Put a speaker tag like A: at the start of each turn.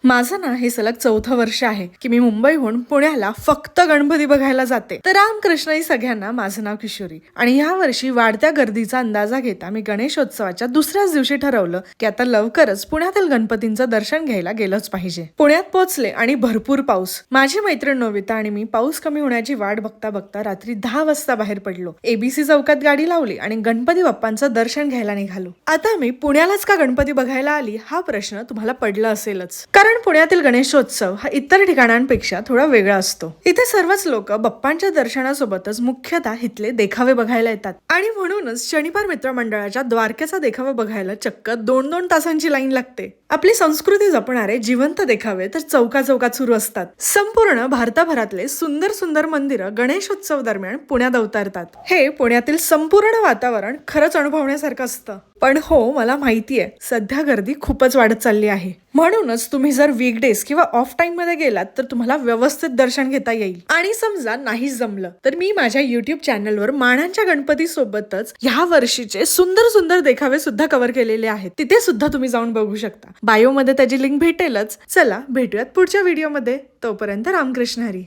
A: माझं ना हे सलग 4थं वर्ष आहे की मी मुंबईहून पुण्याला फक्त गणपती बघायला जाते. तर रामकृष्ण सगळ्यांना, माझं नाव किशोरी आणि या वर्षी वाढत्या गर्दीचा अंदाजा घेता मी गणेशोत्सवाच्या दुसऱ्याच दिवशी ठरवलं की आता लवकरच पुण्यातील गणपतींचं दर्शन घ्यायला गेलंच पाहिजे. पुण्यात पोहोचले आणि भरपूर पाऊस. माझी मैत्रीण नोविता आणि मी पाऊस कमी होण्याची वाट बघता बघता रात्री 10 वाजता बाहेर पडलो. एबीसी चौकात गाडी लावली आणि गणपती बाप्पांचं दर्शन घ्यायला निघालो. आता मी पुण्यालाच का गणपती बघायला आली हा प्रश्न तुम्हाला पडला असेलच, कारण पुण्यातील गणेशोत्सव हा इतर ठिकाणांपेक्षा थोडा वेगळा असतो. इथे सर्वच लोक बाप्पांच्या दर्शनासोबतच मुख्यतः इथले देखावे बघायला येतात आणि म्हणूनच शनिवार मित्रमंडळाच्या द्वारकेचा देखावा बघायला चक्क 2-2 तासांची लाईन लागते. आपली संस्कृती जपणारे जिवंत देखावे तर चौका चौकात सुरू असतात. संपूर्ण भारताभरातले सुंदर सुंदर मंदिरं गणेशोत्सव दरम्यान पुण्यात अवतरतात. हे पुण्यातील संपूर्ण वातावरण खरंच अनुभवण्यासारखं असतं. पण हो, मला माहितीये सध्या गर्दी खूपच वाढत चालली आहे. म्हणूनच तुम्ही जर वीकडेज किंवा ऑफ टाइम मध्ये गेलात तर तुम्हाला व्यवस्थित दर्शन घेता येईल. आणि समजा नाही जमलं तर मी माझ्या युट्यूब चॅनलवर मानांच्या गणपती सोबतच ह्या वर्षीचे सुंदर सुंदर देखावे सुद्धा कव्हर केलेले आहेत. तिथे सुद्धा तुम्ही जाऊन बघू शकता. बायो मध्ये त्याची लिंक भेटेलच. चला भेटूयात पुढच्या व्हिडिओमध्ये. तोपर्यंत रामकृष्ण हरी.